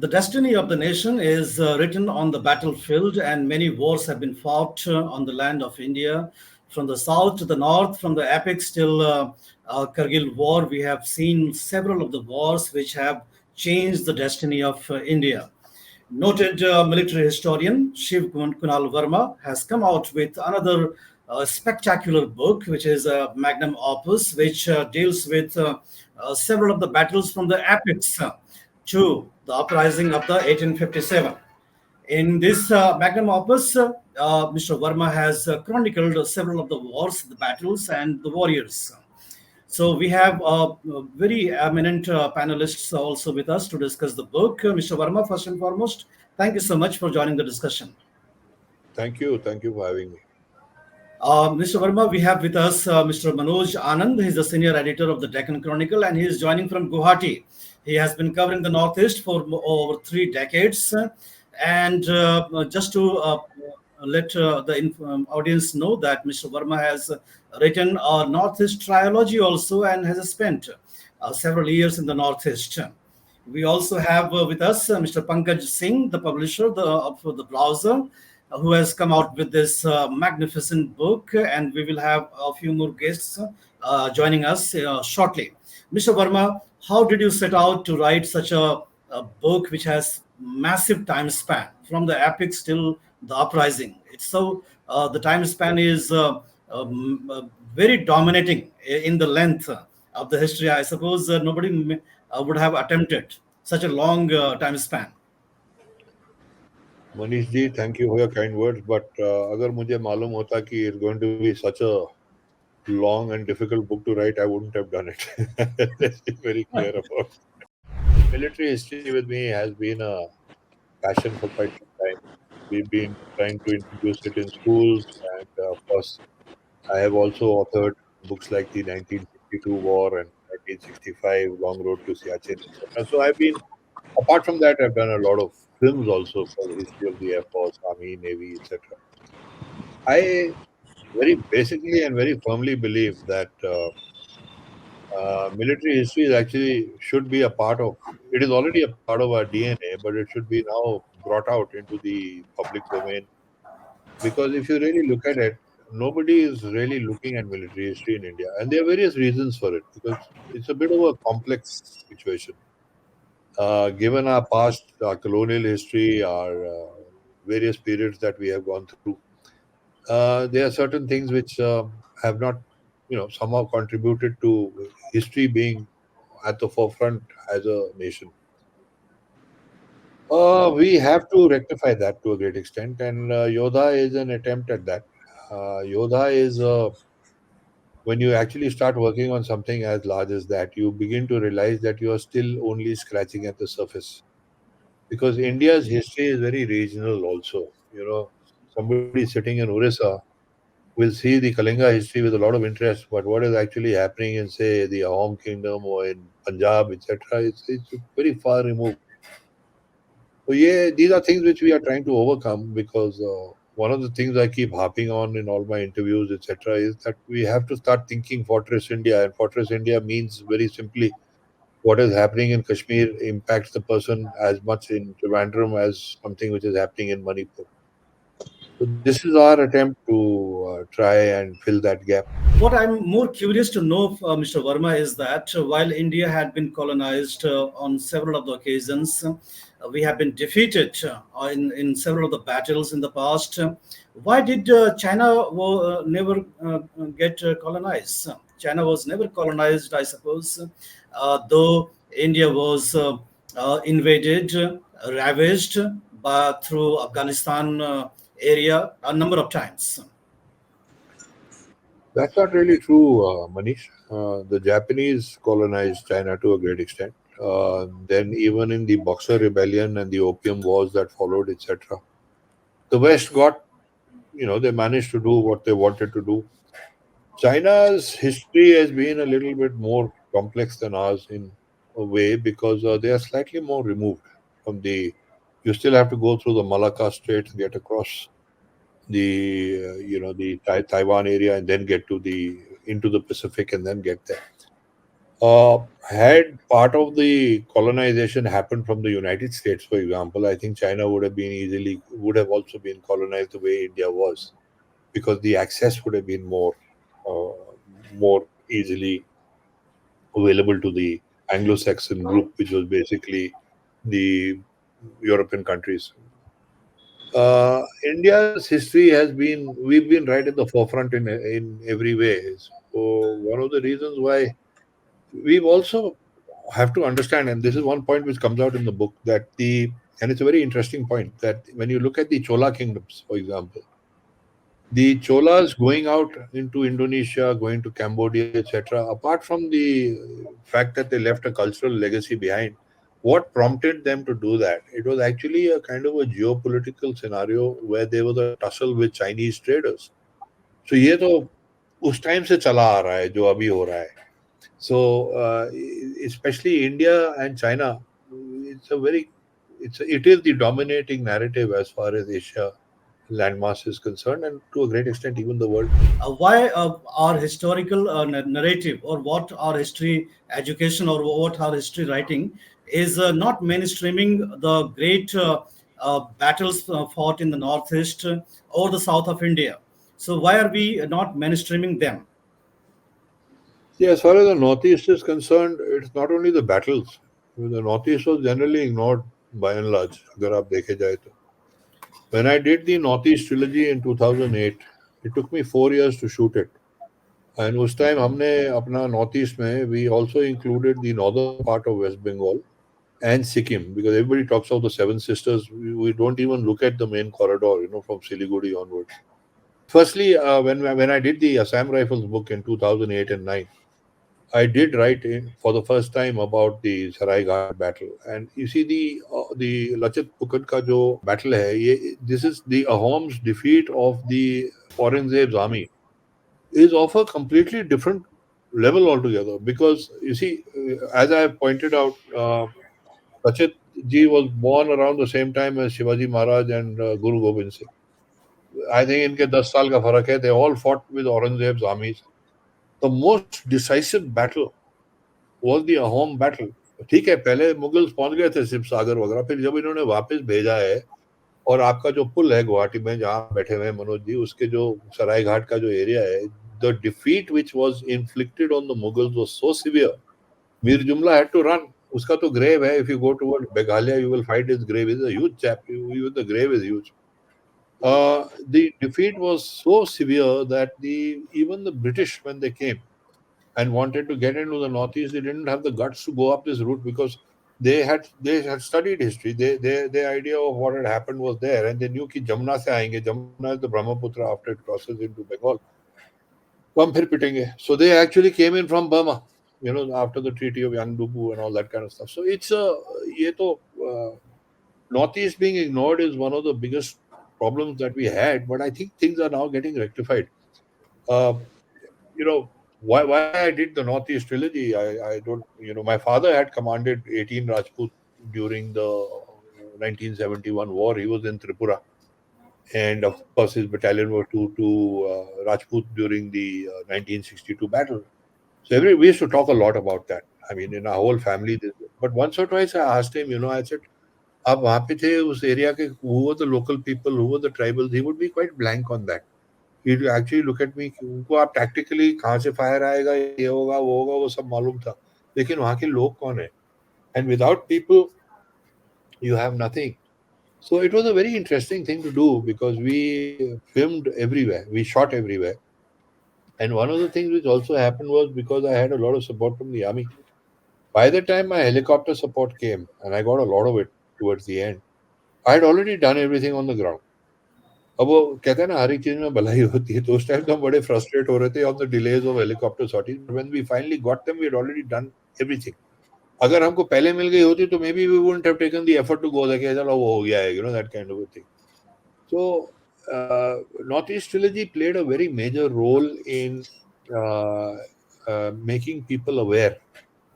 The destiny of the nation is written on the battlefield, and many wars have been fought on the land of India. From the south to the north, from the epics till Kargil War, we have seen several of the wars which have changed the destiny of India. Noted military historian Shiv Kunal Verma has come out with another spectacular book, which is a magnum opus, which deals with several of the battles from the epics to the uprising of the 1857. In this magnum opus, Mr. Verma has chronicled several of the wars, the battles, and the warriors. So we have very eminent panelists also with us to discuss the book. Mr. Verma, first and foremost, thank you so much for joining the discussion. Thank you. Thank you for having me. Mr. Verma, we have with us Mr. Manoj Anand. He's the senior editor of the Deccan Chronicle, and he is joining from Guwahati. He has been covering the Northeast for over 3 decades. And just to let the audience know that Mr. Verma has written a Northeast trilogy also and has spent several years in the Northeast. We also have with us Mr. Pankaj Singh, the publisher of the browser, who has come out with this magnificent book, and we will have a few more guests joining us shortly. Mr. Verma, how did you set out to write such a book which has massive time span from the epics till the uprising? It's so the time span is very dominating in the length of the history. I suppose nobody would have attempted such a long time span. Manish ji, thank you for your kind words. But अगर मुझे मालूम होता कि it's going to be such a long and difficult book to write, I wouldn't have done it. Let's be very clear about it. Military history with me has been a passion for quite some time. We've been trying to introduce it in schools, and of course, I have also authored books like the 1962 War and 1965 Long Road to Siachen, etc. So I've been, apart from that, I've done a lot of films also for the history of the Air Force, Army, Navy, etc. I very basically and very firmly believe that military history is actually should be a part of. It is already a part of our DNA, but it should be now brought out into the public domain. Because if you really look at it, nobody is really looking at military history in India, and there are various reasons for it. Because it's a bit of a complex situation. Given our past, our colonial history, our various periods that we have gone through, there are certain things which have not, somehow contributed to history being at the forefront as a nation. We have to rectify that to a great extent, and Yodha is an attempt at that. Yodha is when you actually start working on something as large as that, you begin to realize that you are still only scratching at the surface. Because India's history is very regional also. Somebody sitting in Orissa will see the Kalinga history with a lot of interest, but what is actually happening in, say, the Ahom kingdom or in Punjab, etc., it's very far removed. So, yeah, these are things which we are trying to overcome because one of the things I keep harping on in all my interviews, etc., is that we have to start thinking Fortress India. And Fortress India means very simply what is happening in Kashmir impacts the person as much in Trivandrum as something which is happening in Manipur. So this is our attempt to try and fill that gap. What I'm more curious to know, Mr. Verma, is that while India had been colonized on several of the occasions, we have been defeated in several of the battles in the past. Why did China never get colonized? China was never colonized, I suppose, though India was invaded, ravaged through Afghanistan area a number of times. That's not really true, Manish. The Japanese colonized China to a great extent. Then, even in the Boxer Rebellion and the Opium Wars that followed, etc., the West got, they managed to do what they wanted to do. China's history has been a little bit more complex than ours in a way because they are slightly more removed from the. You still have to go through the Malacca Strait to get across the Taiwan area and then get to the into the Pacific and then get there. Had part of the colonization happened from the United States, for example, I think China would have also been colonized the way India was, because the access would have been more easily available to the Anglo-Saxon group, which was basically the European countries. India's history has been we've been right at the forefront in every way. So one of the reasons why we've also have to understand, and this is one point which comes out in the book, that the and it's a very interesting point, that when you look at the Chola kingdoms, for example, the Cholas going out into Indonesia, going to Cambodia, etc., apart from the fact that they left a cultural legacy behind, what prompted them to do that? It was actually a kind of a geopolitical scenario where there was a tussle with Chinese traders. So ये तो उस time से चला आ रहा है जो अभी हो रहा है. So, especially India and China, it's a very, it is the dominating narrative as far as Asia landmass is concerned, and to a great extent, even the world. Why our historical narrative, or what our history education, or what our history writing is not mainstreaming the great battles fought in the northeast or the south of India. So why are we not mainstreaming them? Yeah, as far as the Northeast is concerned, it's not only the battles. The Northeast was generally ignored by and large. अगर आप देखे जाए तो. When I did the Northeast trilogy in 2008, it took me 4 years to shoot it. And उस time हमने अपना Northeast में we also included the northern part of West Bengal and Sikkim, because everybody talks of the Seven Sisters. We don't even look at the main corridor, from Siliguri onwards. Firstly, when I did the Assam Rifles book in 2008 and 9, I did write for the first time about the Sarai Ghat battle. And you see the Lachit Pukad ka jo battle hai, this is the Ahom's defeat of the Aurangzeb's army, is of a completely different level altogether. Because you see, as I have pointed out, Lachit ji was born around the same time as Shivaji Maharaj and Guru Gobind Singh. I think इनके 10 साल का फर्क है. They all fought with Aurangzeb's armies. The most decisive battle was the Ahom battle. ठीक है, पहले Mughals पहुंच गए थे शिव सागर वगैरह, फिर जब इन्होंने वापस भेजा है, और आपका जो पुल है गुवाहाटी में जहां बैठे हुए हैं मनोज जी, उसके जो सराय घाट का जो एरिया है, the defeat which was inflicted on the Mughals was so severe. Mir Jumla had to run. उसका तो grave है. If you go toward Meghalaya, you will find his grave. It's a huge chap. Even the grave is huge. The defeat was so severe that even the British, when they came and wanted to get into the Northeast, they didn't have the guts to go up this route, because they had studied history. Their idea of what had happened was there, and they knew कि जमुना से आएंगे. Jamuna is the Brahmaputra after it crosses into Bengal. तो हम फिर पिटेंगे. So they actually came in from Burma, after the Treaty of Yangdubu and all that kind of stuff. So it's ये तो Northeast being ignored is one of the biggest problems that we had, but I think things are now getting rectified. Uh, you know why I did the Northeast trilogy. I don't. My father had commanded 18 Rajput during the 1971 war. He was in Tripura, and of course his battalion were to Rajput during the 1962 battle. So we used to talk a lot about that. I mean, in our whole family. But once or twice I asked him. I said, आप वहाँ पे थे उस area के, who were the local people, who were the tribals? He would be quite blank on that. He'd actually look at me, उनको आप tactically कहाँ से फायर आएगा, ये होगा वो सब मालूम था, लेकिन वहाँ के लोग कौन है? And without people, you have nothing. So it was a very interesting thing to do, because we filmed everywhere, we shot everywhere. And one of the things which also happened was, because I had a lot of support from the army, by the time my helicopter support came, and I got a lot of it towards the end, I had already done everything on the ground. अब वो कहते हैं ना हर एक चीज में भलाई होती है, तो उस टाइम तो हम बड़े फ्रस्ट्रेट हो रहे थे on the delays of helicopter sorties. When we finally got them, we had already done everything. अगर हमको पहले मिल गई होती तो maybe we wouldn't have taken the effort to go that, चलो वो हो गया है, that kind of a thing. So Northeast trilogy played a very major role in making people aware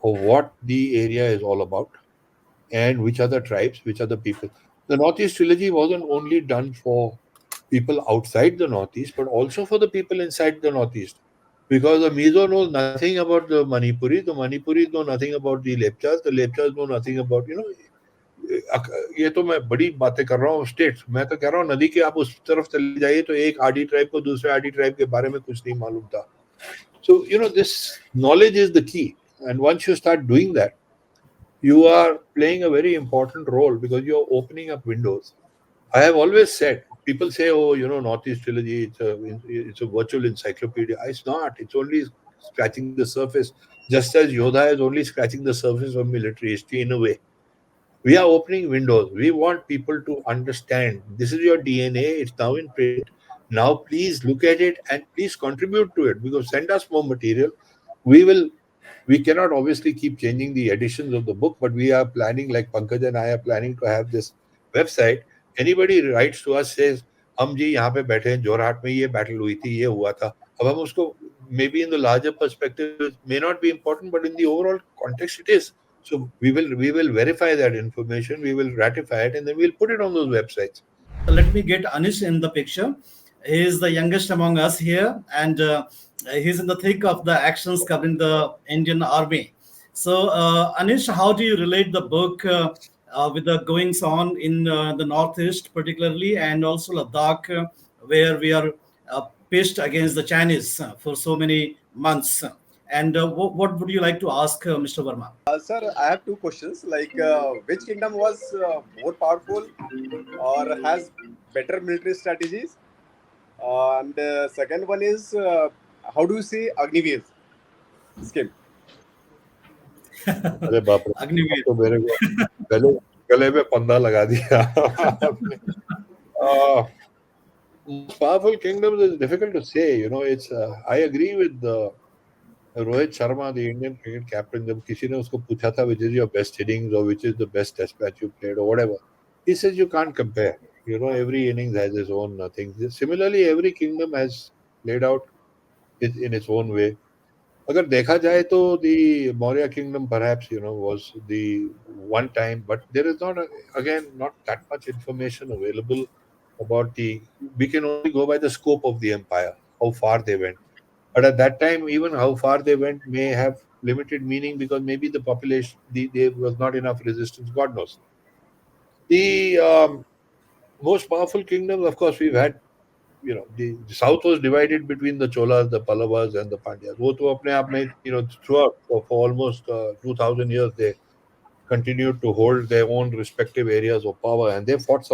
of what the area is all about, and which are the tribes, which are the people. The Northeast trilogy wasn't only done for people outside the Northeast, but also for the people inside the Northeast. because the Mizo knows nothing about the Manipuris know nothing about the Lepchas know nothing about, ये तो मैं बड़ी बातें कर रहा हूँ states, मैं तो कह रहा हूँ नदी के आप उस तरफ चले जाइए तो एक आडी ट्राइब को दूसरे आडी ट्राइब के बारे में कुछ नहीं मालूम था. So, this knowledge is the key. And once you start doing that, you are playing a very important role because you're opening up windows. I have always said, people say, oh, Northeast Trilogy, it's a virtual encyclopedia. It's not. It's only scratching the surface, just as Yodha is only scratching the surface of military history in a way. We are opening windows. We want people to understand this is your DNA. It's now in print. Now, please look at it and please contribute to it, because send us more material. We cannot obviously keep changing the editions of the book, but we are planning, like Pankaj and I are planning to have this website. Anybody writes to us, says, हम जी यहाँ पे बैठे हैं जोरहाट में, ये battle हुई थी, ये हुआ था. अब हम उसको, maybe in the larger perspective it may not be important, but in the overall context it is. So we will verify that information, we will ratify it, and then we'll put it on those websites. Let me get Anish in the picture. He is the youngest among us here, and he's in the thick of the actions covering the Indian Army. So, Anish, how do you relate the book with the goings on in the Northeast, particularly, and also Ladakh, where we are pitched against the Chinese for so many months? And what would you like to ask Mr. Verma? Sir, I have two questions. Like, which kingdom was more powerful or has better military strategies? And second one is, how do you see Agniveer scheme? अरे बाप रे, Agniveer. तो मेरे को गले में पंदा लगा दिया. Powerful kingdoms is difficult to say. It's I agree with Rohit Sharma, the Indian cricket captain. जब किसी ने उसको पूछा था which is your best innings or which is the best test match you played or whatever, he says you can't compare. Every innings has its own things. Similarly, every kingdom has played out in its own way. अगर देखा जाए तो the Maurya kingdom perhaps was the one time, but there is not that much information available about we can only go by the scope of the empire, how far they went. But at that time, even how far they went may have limited meaning because maybe the population, there was not enough resistance, God knows. The most powerful kingdoms, of course, we've had, the south was divided between the Cholas, the Pallavas, and the Pandyas. वो तो अपने आप में, throughout for almost 2,000 years, they continued to hold their own respective areas of power, and they fought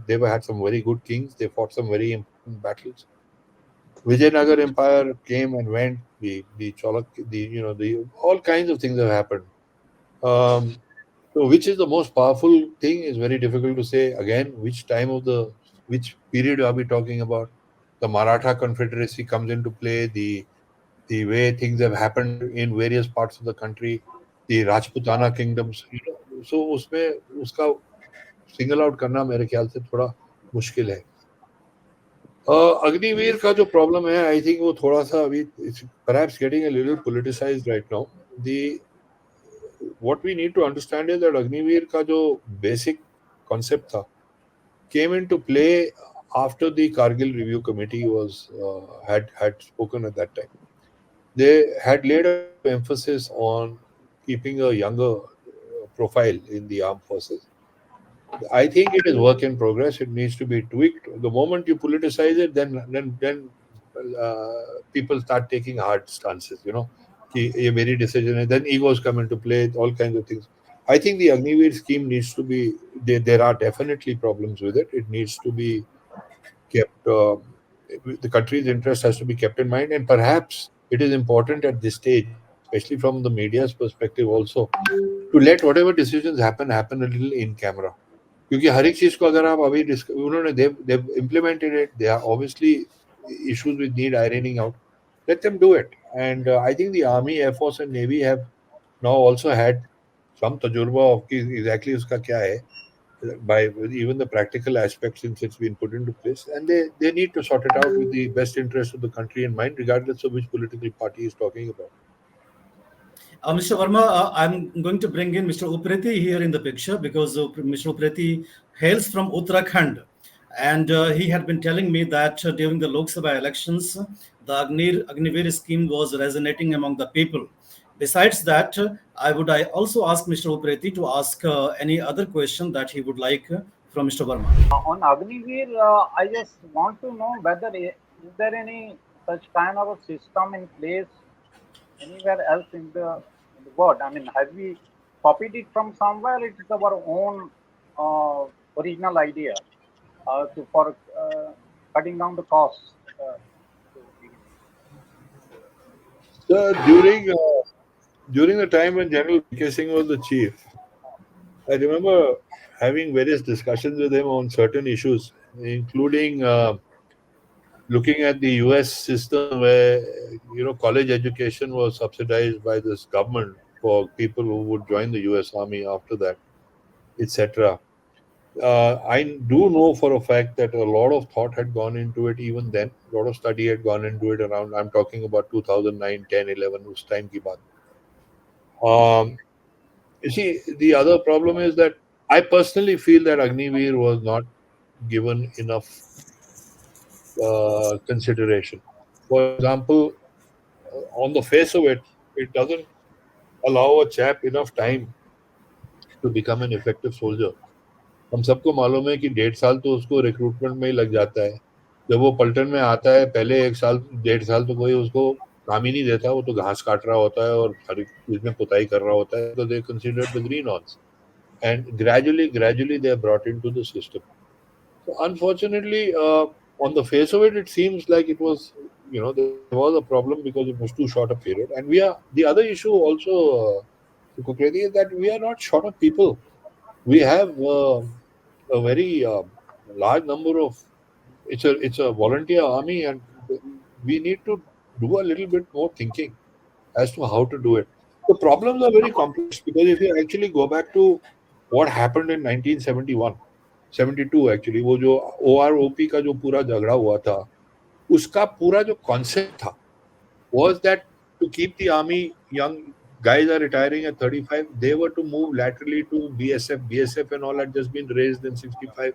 they had some very good kings. They fought some very important battles. Vijayanagar Empire came and went. The Cholak, all kinds of things have happened. So which is the most powerful thing is very difficult to say. Again, which period are we talking about? The Maratha Confederacy comes into play. The way things have happened in various parts of the country, the Rajputana kingdoms. So उसमें उसका single out करना मेरे ख्याल से थोड़ा मुश्किल है. अग्निवीर का जो प्रॉब्लम है, आई थिंक वो थोड़ा सा अभी perhaps getting a little politicized right now. What we need to understand is that Agniveer का जो basic concept था came into play after the Kargil Review Committee had spoken at that time. They had laid an emphasis on keeping a younger profile in the armed forces. I think it is work in progress. It needs to be tweaked. The moment you politicize it, then people start taking hard stances. A very decision, and then egos come into play. All kinds of things. I think the Agniveer scheme needs to be. There are definitely problems with it. It needs to be kept. The country's interest has to be kept in mind, and perhaps it is important at this stage, especially from the media's perspective, also to let whatever decisions happen a little in camera. क्योंकि हर एक चीज को अगर आप अभी उन्होंने they've implemented it, there are obviously issues with need ironing out. Let them do it. And I think the Army, Air Force and Navy have now also had some tajurba of exactly uska kya hai, by even the practical aspects since it's been put into place, and they need to sort it out with the best interest of the country in mind, regardless of which political party is talking about. Mr. Verma, I'm going to bring in Mr. Upreti here in the picture because Mr. Upreti hails from Uttarakhand. And he had been telling me that during the Lok Sabha elections, the Agniveer scheme was resonating among the people. Besides that, I also ask Mr. Upreti to ask any other question that he would like from Mr. Verma. On Agniveer, I just want to know whether is there any such kind of a system in place anywhere else in the world? I mean, have we copied it from somewhere? It is our own original idea for cutting down the costs. To begin So during the time when General VK Singh was the chief, I remember having various discussions with him on certain issues, including looking at the US system where college education was subsidized by this government for people who would join the US Army after that, etc. I do know for a fact that a lot of thought had gone into it even then. A lot of study had gone into it around, I'm talking about 2009, 10, 11, us time ki baat. You see, the other problem is that I personally feel that Agniveer was not given enough consideration. For example, on the face of it, it doesn't allow a chap enough time to become an effective soldier. हम सबको मालूम है कि 1.5 साल तो उसको recruitment में ही लग जाता है. जब वो पलटन में आता है पहले 1 साल 1.5 साल तो कोई उसको काम ही नहीं देता, वो तो घास काट रहा होता है और हर चीज में पुताई कर रहा होता है. तो they considered the green ones and gradually they are brought into the system. So unfortunately, on the face of it, it seems like it was, there was a problem because it was too short a period. And the other issue also, Kukredi, is that we are not short of people. We have a very large number of, it's a volunteer army, and we need to do a little bit more thinking as to how to do it. The problems are very complex because if you actually go back to what happened in 1971, 72 actually, वो जो OROP का जो पूरा झगड़ा हुआ था, उसका पूरा जो concept था was that to keep the army young, guys are retiring at 35, they were to move laterally to BSF and all had just been raised in 65,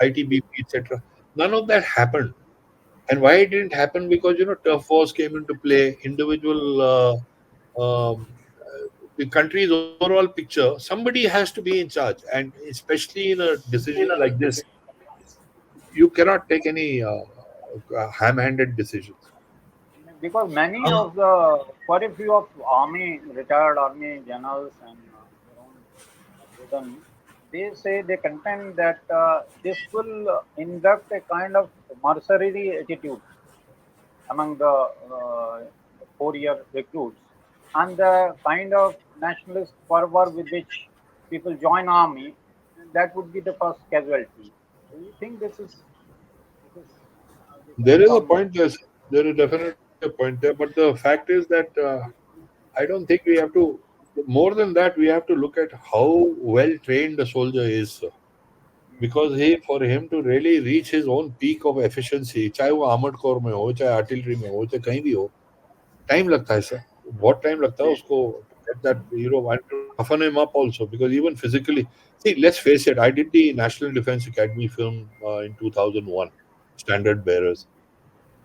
ITBP, etc. None of that happened. And why it didn't happen? Because turf wars came into play, individual the country's overall picture, somebody has to be in charge. And especially in a decision like this, you cannot take any ham-handed decisions. because many of the quite a few of retired army generals and they say they contend that this will induct a kind of mercenary attitude among the 4-year recruits and the kind of nationalist fervor with which people join army, that would be the first casualty. Do you think this is There is a point there. There is definitely a point there, but the fact is that I don't think we have to. More than that, we have to look at how well trained a soldier is, sir. Because for him to really reach his own peak of efficiency, चाहे वो armoured corps में हो, चाहे artillery में हो, चाहे कहीं भी हो, टाइम लगता है सर. बहुत टाइम लगता है उसको get that and to toughen him up also, because even physically, see, let's face it, I did the National Defense Academy film in 2001, Standard Bearers.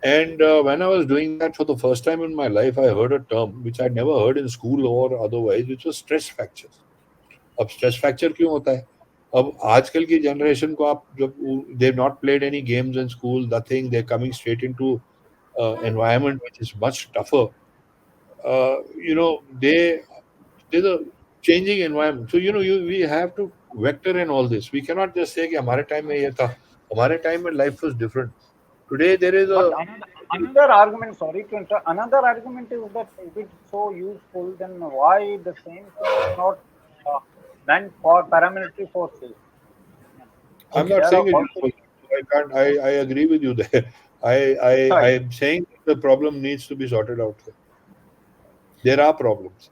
And when I was doing that for the first time in my life, I heard a term which I'd never heard in school or otherwise, which was stress fractures. अब stress fracture क्यों होता है? अब आजकल की generation को आप जब they've not played any games in school, nothing, they're coming straight into environment which is much tougher. There's a changing environment. So we have to vector in all this. We cannot just say कि हमारे time में ये था. हमारे time में life was different. Today there is a another argument. Sorry to interrupt. Another argument is that if it's so useful, then why the same thing is not meant for paramilitary forces? I'm not saying it's useful. I agree with you there. I'm saying the problem needs to be sorted out. There are problems.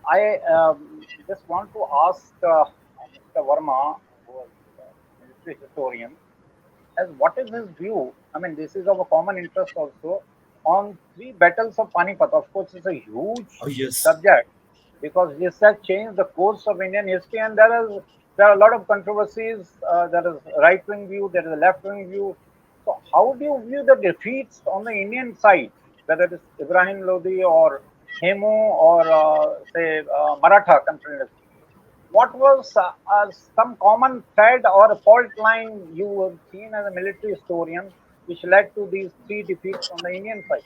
I just want to ask Mr. Verma, who is a military historian, as what is his view? I mean, this is of a common interest also on 3 battles of Panipat. Of course, it's a huge subject because this has changed the course of Indian history, and there is there are a lot of controversies. There is right wing view, there is a left wing view. So, how do you view the defeats on the Indian side, whether it is Ibrahim Lodi or Hemu or say Maratha Confederacy? What was some common thread or a fault line you have seen as a military historian which led to these three defeats on the Indian side?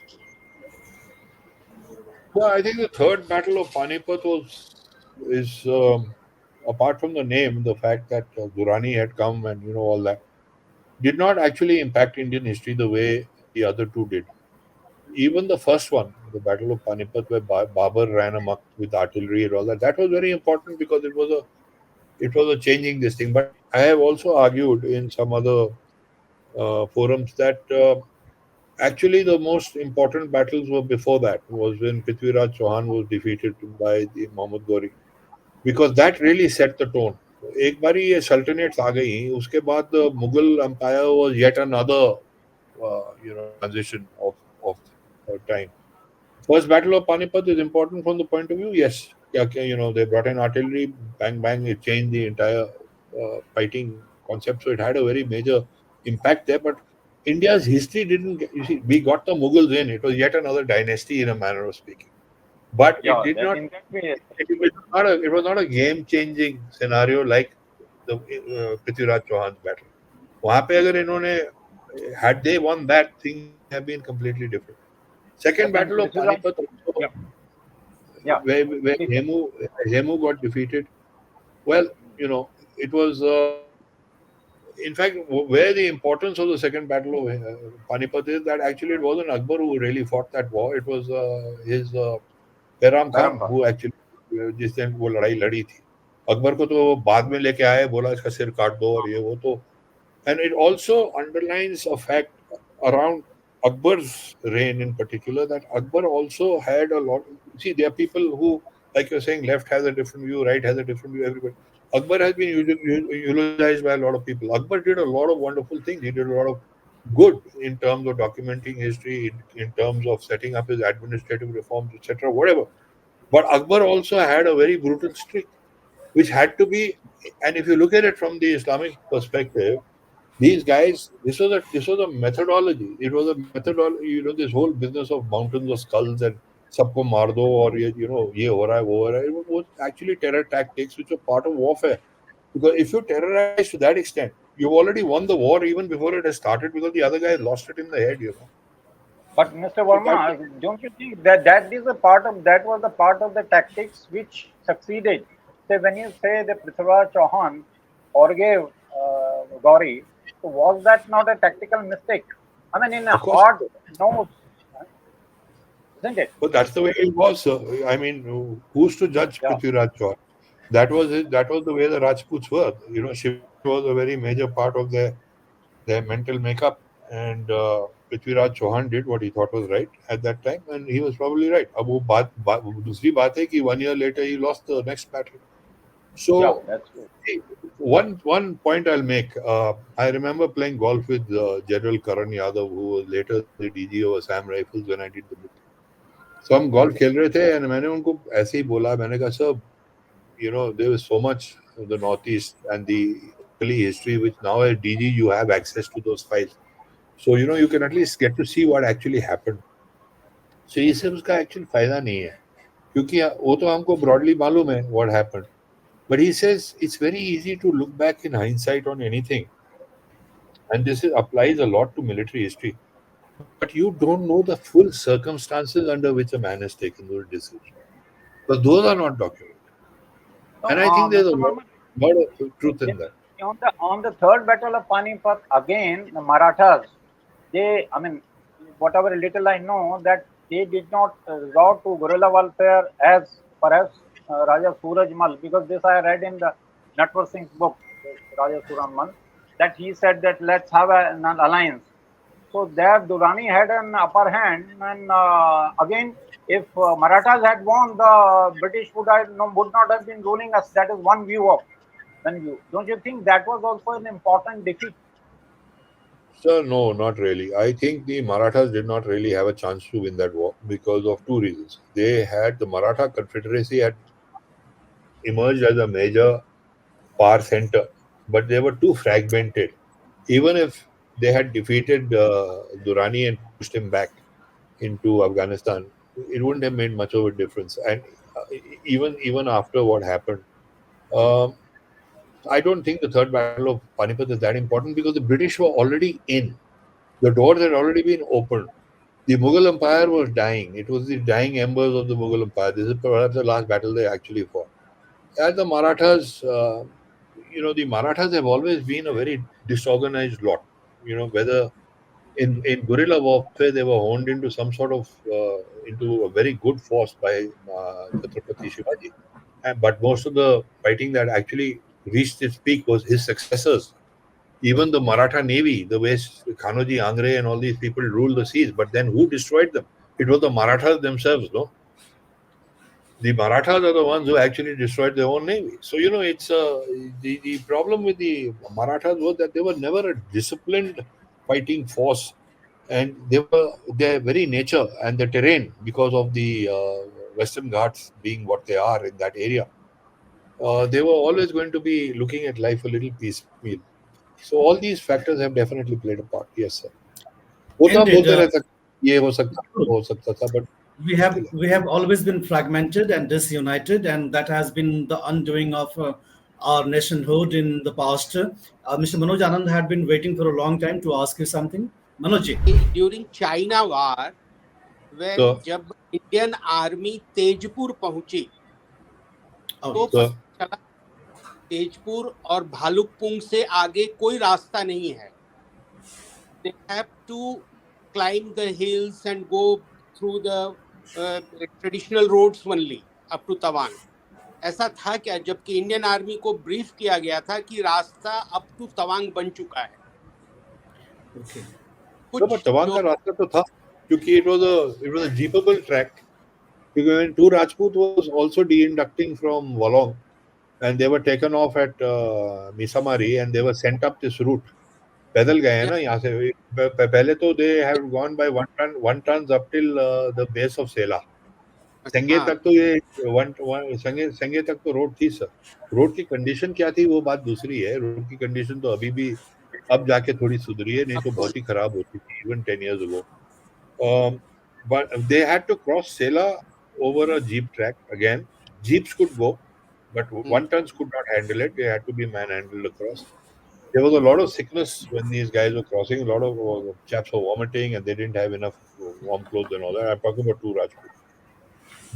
Well, I think the third battle of Panipat is apart from the name, the fact that Durrani had come and all that did not actually impact Indian history the way the other two did. Even the first one, the Battle of Panipat, where Babur ran amok with artillery and all that, that was very important because it was a changing this thing. But I have also argued in some other forums that actually the most important battles were before that. Was when Prithviraj Chauhan was defeated by the Muhammad Ghori, because that really set the tone. एक बारी ये सल्टनेट्स आ गई, उसके बाद Mughal empire was yet another transition of time. First battle of Panipat is important from the point of view. Yes, they brought in artillery, bang bang, it changed the entire fighting concept. So it had a very major impact there. But India's history didn't. You see, we got the Mughals in. It was yet another dynasty in a manner of speaking. But Yeah, it did that not. in that way, It was not a game-changing scenario like the Prithviraj Chauhan's battle. वहाँ पे अगर इन्होंने had they won that, things would have been completely different. Second but battle of Prithviraj- Panipat, also, yeah, yeah. where Hemu got defeated. Well, it was. In fact, where the importance of the second battle of Panipat is that actually it wasn't Akbar who really fought that war. It was his Behram Khan Bharam who actually जिस दिन वो लड़ाई लड़ी थी. अकबर को तो बाद में लेके आए, बोला इसका सिर काट दो और ये वो तो. And it also underlines a fact around Akbar's reign in particular, that Akbar also had a lot. See, there are people who, like you're saying, left has a different view, right has a different view, everybody. Akbar has been eulogized by a lot of people. Akbar did a lot of wonderful things. He did a lot of good in terms of documenting history, in terms of setting up his administrative reforms, etc., whatever. But Akbar also had a very brutal streak, which had to be. And if you look at it from the Islamic perspective, these guys, this was a methodology. It was a methodology. This whole business of mountains of skulls and सबको मार दो और ये हो रहा है वो हो रहा है. It was actually terror tactics which were part of warfare. Because if you terrorize to that extent, you've already won the war even before it has started, because the other guy lost it in the head. But Mr. Verma, don't you think that that was the part of the tactics which succeeded? Say when you say that Prithviraj Chauhan forgave Gauri, so was that not a tactical mistake? I mean, in a Of course. hard nose, isn't it? But that's the way it was. I mean, who's to judge Yeah. Prithviraj Chauhan? That was it. That was the way the Rajputs were. Shiva was a very major part of their mental makeup, and Prithviraj Chauhan did what he thought was right at that time, and he was probably right. अब वो दूसरी बात है कि 1 year later he lost the next battle. So Yeah, that's true. one point I'll make. I remember playing golf with General Karan Yadav, who was later the DG of Assam Rifles when I did the book. So हम golf खेल रहे थे, and मैंने उनको ऐसे ही बोला, मैंने कहा sir, there was so much of the Northeast and the early history, which now as DG you have access to those files. So you can at least get to see what actually happened. So इससे उसका actual फायदा नहीं है, क्योंकि वो तो हमको broadly मालूम है what happened. But he says it's very easy to look back in hindsight on anything, and this applies a lot to military history. But you don't know the full circumstances under which a man has taken those decisions, because those are not documented. No, And I think there's a Mr. Verma, lot of truth in that. on the third battle of Panipat, again the Marathas, I mean, whatever little I know, that they did not resort to guerrilla warfare as perhaps Raja Surajmal, because this I read in the Natwar Singh's book, Raja Surajmal, that he said that let's have an alliance. So there Durrani had an upper hand, and again, if Marathas had won, the British would not have been ruling us. That is one view of. Don't you think that was also an important defeat? Sir, no, not really. I think the Marathas did not really have a chance to win that war because of two reasons. The Maratha Confederacy had emerged as a major far center, but they were too fragmented. Even if they had defeated Durrani and pushed him back into Afghanistan, it wouldn't have made much of a difference. And even after what happened, um, I don't think the Third Battle of Panipat is that important because the British were already in. The doors had already been opened. The Mughal Empire was dying. It was the dying embers of the Mughal Empire. This is perhaps the last battle they actually fought. As the Marathas, the Marathas have always been a very disorganized lot. Whether in guerrilla warfare they were honed into some sort of into a very good force by Chhatrapati Shivaji. But most of the fighting that actually reached its peak was his successors. Even the Maratha Navy, the way Kanoji Angre and all these people ruled the seas, but then who destroyed them? It was the Marathas themselves, no? The Marathas are the ones who actually destroyed their own navy. So, it's the problem with the Marathas was that they were never a disciplined fighting force. And their very nature and the terrain, because of the Western Ghats being what they are in that area, they were always going to be looking at life a little piecemeal. So all these factors have definitely played a part. Yes, sir. होता Indeed, बोलते रहता ये हो सकता वो हो सकता था, but we have always been fragmented and disunited, and that has been the undoing of our nationhood in the past. Mr. Manoj Anand had been waiting for a long time to ask you something. Manoj ji. During China War, when So- जब Indian army Tezpur पहुंची Oh, तो So- पता चला तेजपुर और भालुकपुंग से आगे कोई रास्ता नहीं है. They have to climb the hills and go through the traditional roads only up to Tawang. ऐसा था क्या, जबकि इंडियन आर्मी को ब्रीफ किया गया था कि रास्ता अप टू तवांग बन चुका है. okay. No, but Tawang का रास्ता तो था क्योंकि it was a jeepable track. Because when two Rajput was also de-inducting from Wolong, and they were taken off at Misamari, and they were sent up this route. पैदल गए हैं ना यहाँ से. पहले तो they have gone by one tons up till the base of Sela. संगे तक तो ये संगे तक तो रोड थी सर. रोड की कंडीशन क्या थी वो बात दूसरी है. रोड की कंडीशन तो अभी भी अब जाके थोड़ी सुधरी है, नहीं तो बहुत ही खराब होती थी even 10 years ago. But they had to cross Sela over a jeep track again. Jeeps could go, but one tons could not handle it. They had to be manhandled across. There was a lot of sickness when these guys were crossing. A lot of chaps were vomiting, and they didn't have enough warm clothes and all that. I'm talking about two Rajput.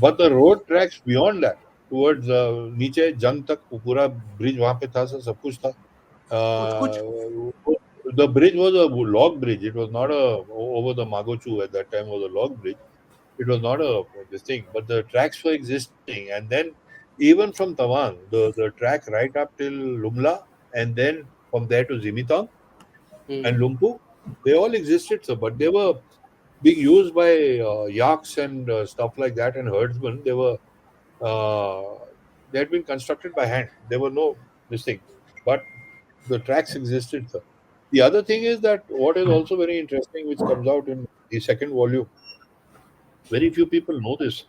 But the road tracks beyond that, towards नीचे जंग तक वो पूरा bridge वहाँ पे था, सब कुछ था. The bridge was a log bridge. It was not over the Magochu at that time was a log bridge. It was not this thing, but the tracks were existing. And then even from Tawang, the track right up till Lumla, and then from there to Zimitang and Lumpu, they all existed, sir, but they were being used by yaks and stuff like that and herdsmen. They had been constructed by hand. There were no this thing, but the tracks existed, sir. The other thing is that what is also very interesting, which comes out in the second volume, very few people know this,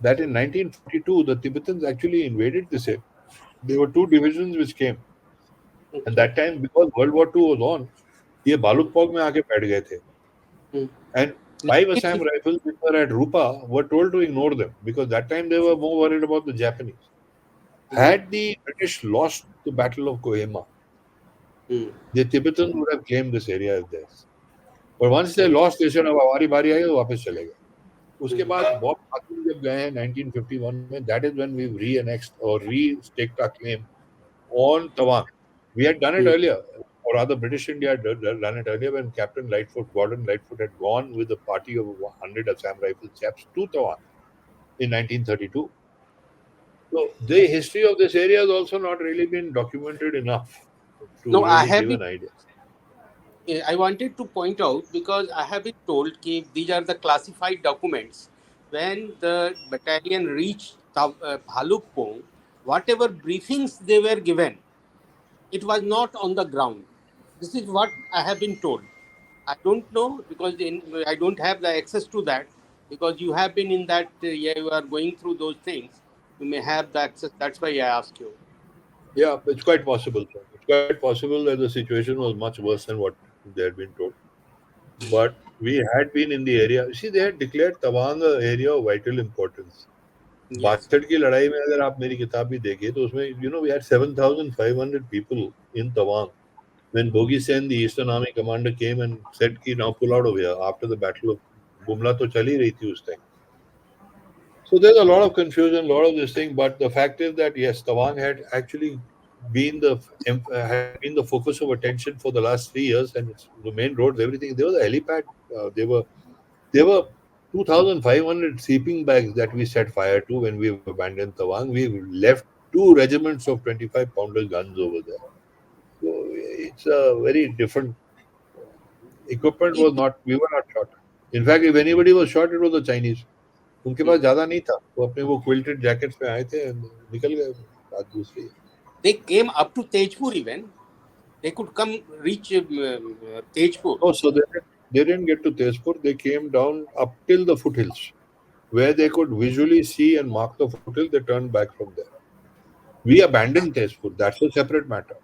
that in 1942 the Tibetans actually invaded this area. There were two divisions which came, and that time because World War II was on, ये बालुकपोक में आके बैठ गए थे. And 5 Assam rifles which were at Rupa were told to ignore them because that time they were more worried about the Japanese. Had the British lost the Battle of Kohima, the Tibetans would have claimed this area as theirs. But once they lost, they said, अब हमारी बारी आई तो वापस चले गए. उसके बाद Bob खातून जब गए हैं 1951 में, that is when we re-annexed or re-staked our claim on Tawang. We had done it earlier, or rather British India had done it earlier when Captain Lightfoot, Gordon Lightfoot, had gone with a party of 100 Assam Rifle chaps to Tawang in 1932. So the history of this area has also not really been documented enough to No, I really have give been- an idea. I wanted to point out because I have been told that these are the classified documents. When the battalion reached Bhalukpong, whatever briefings they were given, it was not on the ground. This is what I have been told. I don't know because I don't have the access to that because you have been in that, you are going through those things. You may have the access. That's why I ask you. Yeah, it's quite possible. Sir. It's quite possible that the situation was much worse than what they had been told. But we had been in the area. See, they had declared Tawang an area of vital importance. Yes. बासठ की लड़ाई में अगर आप मेरी किताब भी देखिए तो उसमें we had 7,500 people in Tawang when Bhogi Sen, the Eastern Army commander, came and said कि now pull out of here after the battle of Bumla तो चल ही रही थी उस time. So there's a lot of confusion, a lot of this thing, but the fact is that yes, Tawang had actually been the focus of attention for the last 3 years, and it's the main roads, everything. There was a helipad. There were 2,500 sleeping bags that we set fire to when we abandoned Tawang. We left 2 regiments of 25-pounder guns over there. So it's a very different equipment. We were not shot. In fact, if anybody was shot, it was the Chinese. उनके पास ज्यादा नहीं था, वो अपने वो quilted jackets पे आए थे, निकल गए. बात दूसरी है. They came up to Tejpur even. They could come reach Tejpur. Oh, so they didn't get to Tezpur. They came down up till the foothills, where they could visually see and mark the foothills. They turned back from there. We abandoned Tezpur. That's a separate matter.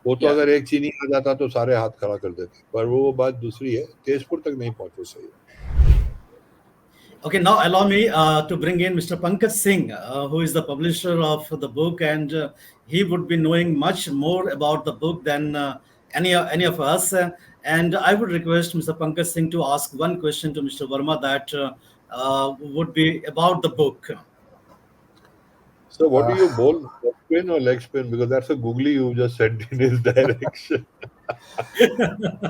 वो तो अगर एक चीनी आ जाता तो सारे हाथ खड़ा कर देते, पर वो बात दूसरी है. तेजपुर तक नहीं पहुंचे सही. Okay, now allow me to bring in Mr. Pankaj Singh, who is the publisher of the book, and he would be knowing much more about the book than any of us. And I would request Mr. Pankaj Singh to ask one question to Mr. Verma that would be about the book. So what do you bowl, left spin or leg spin? Because that's a googly you just sent in his direction.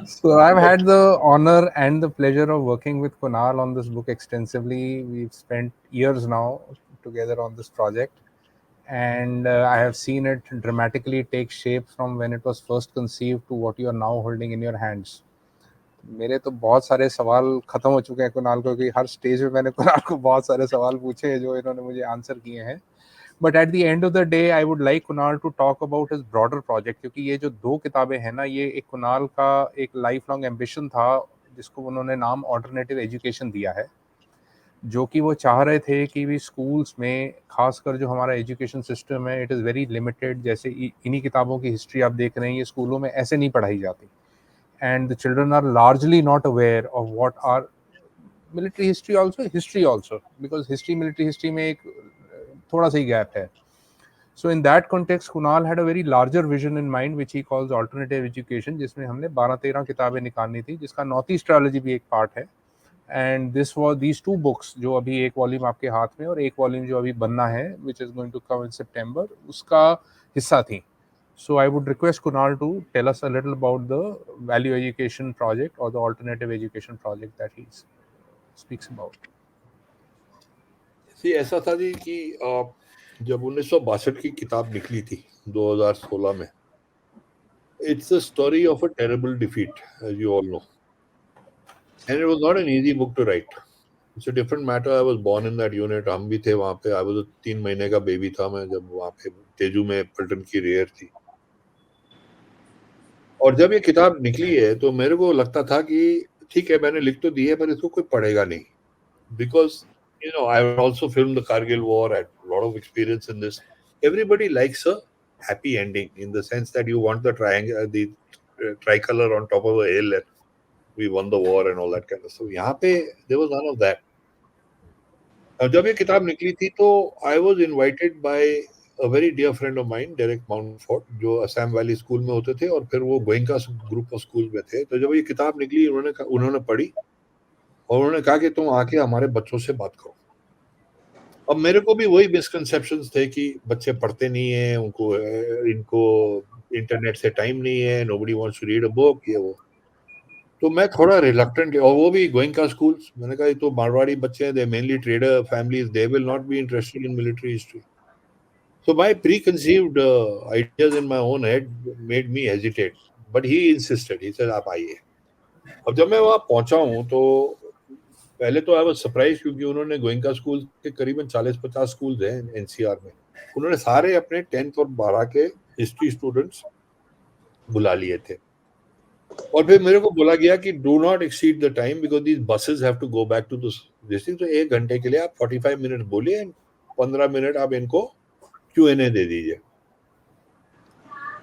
So I've had the honor and the pleasure of working with Kunal on this book extensively. We've spent years now together on this project, and I have seen it dramatically take shape from when it was first conceived to what you are now holding in your hands. मेरे तो बहुत सारे सवाल खत्म हो चुके हैं कुणाल को, क्योंकि हर स्टेज में मैंने कुणाल को बहुत सारे सवाल पूछे हैं जो इन्होंने मुझे आंसर किए हैं. But at the end of the day, I would like Kunal to talk about his broader project, क्योंकि ये जो 2 किताबें हैं ना, ये एक कुणाल का एक लाइफ लॉन्ग एम्बिशन था जिसको उन्होंने नाम ऑल्टरनेटिव एजुकेशन दिया है, जो कि वो चाह रहे थे कि भी स्कूल्स में, खासकर जो हमारा एजुकेशन सिस्टम है, इट इज़ वेरी लिमिटेड. जैसे इन्हीं किताबों की हिस्ट्री आप देख रहे हैं, ये स्कूलों में ऐसे नहीं पढ़ाई जाती, and the children are largely not aware of what are military history also, because military history में एक थोड़ा सा ही गैप है. So in that context, Kunal had a very larger vision in mind, which he calls alternative education, जिसमें हमने 12-13 किताबें निकालनी थी, जिसका नॉर्थ ईस्ट ट्रायोलॉजी भी एक पार्ट है. And these 2 books, जो अभी एक वॉल्यूम आपके हाथ में और एक वॉल्यूम जो अभी बनना है, which is going to come in September, उसका हिस्सा थी. So I would request Kunal to tell us a little about the value education project or the alternative education project that he speaks about. See, ऐसा था जी कि जब 1962 की किताब निकली थी 2016 में, it's a story of a terrible defeat, as you all know, and it was not an easy book to write. It's a different matter. I was born in that unit. हम भी थे वहाँ पे. I was a 3 महीने का baby था मैं जब वहाँ पे तेजू में पलटन की रेयर थी. और जब ये किताब निकली है तो मेरे को लगता था कि ठीक है, मैंने लिख तो दी है, पर इसको कोई पढ़ेगा नहीं, because I also filmed the Kargil War. I had a lot of experience in this. Everybody likes a happy ending in the sense that you want the tricolor on top of a hill and we won the war and all that kind of stuff. यहाँ पे there was none of that. जब ये किताब निकली थी तो I was invited by a very dear friend of mine, Derek Mountfort, जो Assam valley school में होते थे और फिर वो गोइंका ग्रुप ऑफ स्कूल में थे. तो जब ये किताब निकली उन्होंने पढ़ी और उन्होंने कहा कि तुम आके हमारे बच्चों से बात करो. अब मेरे को भी वही मिसकंसेप्शंस थे कि बच्चे पढ़ते नहीं है, इनको इंटरनेट से टाइम नहीं है, nobody wants to read a book, ये वो. तो मैं थोड़ा रिलक्टेंट, और वो भी गोइंका स्कूल्स. मैंने कहा ये तो मारवाड़ी बच्चे हैं, दे mainly trader families, they will not be interested in military history. So my preconceived ideas in my own head made me hesitate, but he insisted. He said, "आप आइए." अब जब मैं वहाँ पहुँचा हूँ तो पहले तो I was surprised क्योंकि उन्होंने गोइंका स्कूल के करीबन 40-50 स्कूल्स हैं NCR में. उन्होंने सारे अपने 10th और 12 के हिस्ट्री स्टूडेंट्स बुला लिए थे और फिर मेरे को बोला गया कि do not exceed the time because these buses have to go back to this thing. तो 1 घंटे के लिए आप 45 मिनट बोलिए, 15 मिनट आप इनको Q&A दे दीजिए.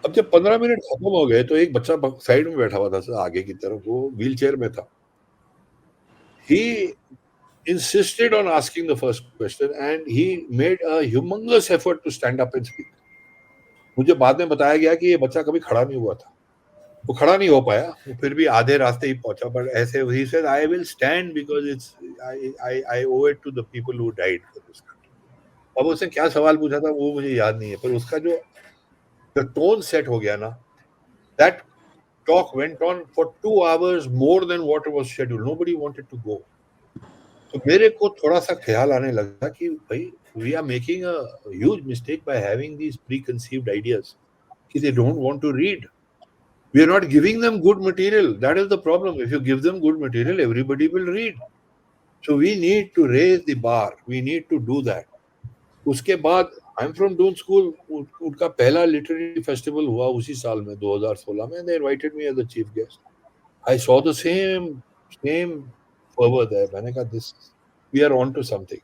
अब जब 15 मिनट खत्म हो गए तो एक बच्चा साइड में बैठा हुआ था आगे की तरफ, वो व्हील चेयर में था. He insisted on asking the first question and he made a humongous effort to stand up and speak. मुझे बाद में बताया गया कि ये बच्चा कभी खड़ा नहीं हुआ था, वो खड़ा नहीं हो पाया, वो फिर भी आधे रास्ते ही पहुंचा. पर ऐसे he said, I will stand because it's I owe it to the people who died for this country. अब उसने क्या सवाल पूछा था वो मुझे याद नहीं है, पर उसका जो the tone set हो गया ना, that talk went on for 2 hours more than what was scheduled. Nobody wanted to go. तो मेरे को थोड़ा सा ख्याल आने लगा कि भाई we are making a huge mistake by having these preconceived ideas. They don't want to read. We are not giving them good material. That is the problem. If you give them good material, everybody will read. So we need to raise the bar. We need to do that. उसके बाद I'm from Doon School. उनका पहला literary festival हुआ उसी साल में 2016 में. They invited me as a chief guest. I saw the same fervor there. मैंने कहा this we are on to something.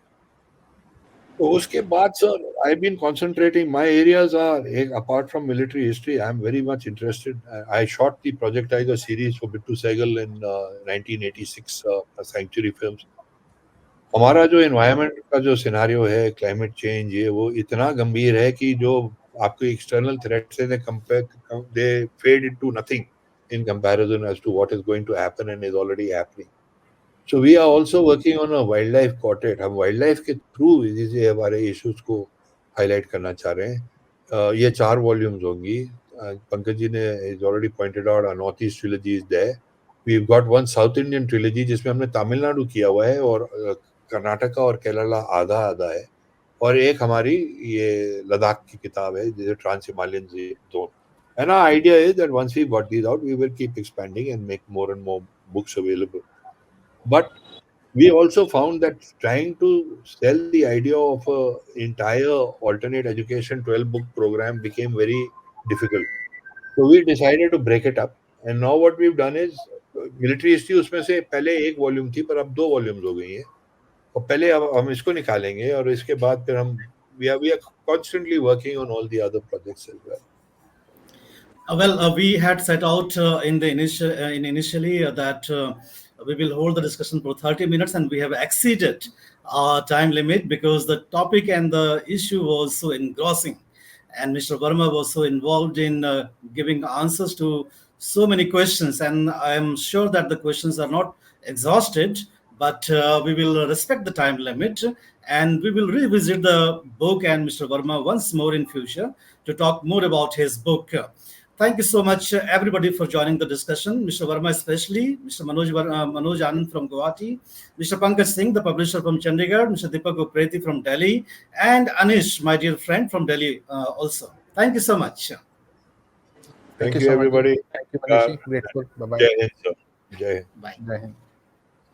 तो उसके बाद sir, I've been concentrating. My areas are apart from military history. I'm very much interested. I shot the Project Tiger series for Bittu Sehgal in 1986 Sanctuary Films. हमारा जो environment का जो scenario है, climate change, ये वो इतना गंभीर है कि जो आपके एक्सटर्नल थ्रेट्स हैं they fade into nothing in comparison as to what is going to happen and is already happening. So we are also working on a wildlife quartet. हम wildlife के थ्रू ये हमारे इश्यूज को highlight करना चाह रहे हैं. ये 4 वॉल्यूम्स होंगी. पंकज जी ने is already pointed out our Northeast trilogy is there. We've got one South Indian trilogy जिसमें हमने तमिलनाडु किया हुआ है और कर्नाटका और केरला आधा आधा है, और एक हमारी ये लद्दाख की किताब है जिसे trans Himalayan zone. And our idea is that once we've got these out, we will keep expanding and make more and more books available. But we also found that trying to sell the idea of an entire alternate education 12-book program became very difficult. So we decided to break it up. And now what we've done is, military history उसमें से पहले 1 volume थी पर अब 2 volumes हो गई हैं. और पहले अब हम इसको निकालेंगे और इसके बाद फिर हम we are constantly working on all the other projects as well. We had set out initially that we will hold the discussion for 30 minutes, and we have exceeded our time limit because the topic and the issue was so engrossing, and Mr. Verma was so involved in giving answers to so many questions, and I am sure that the questions are not exhausted, but we will respect the time limit, and we will revisit the book and Mr. Verma once more in future to talk more about his book. Thank you so much, everybody, for joining the discussion. Mr. Verma especially, Mr. Manoj Anand from Guwahati, Mr. Pankaj Singh, the publisher from Chandigarh, Mr. Deepak Upreti from Delhi, and Anish, my dear friend from Delhi also. Thank you so much. Thank you, everybody. Thank you, Manishi. Grateful. Bye-bye. Jai Hind, sir. Jai Hind. Bye. Jai Hind.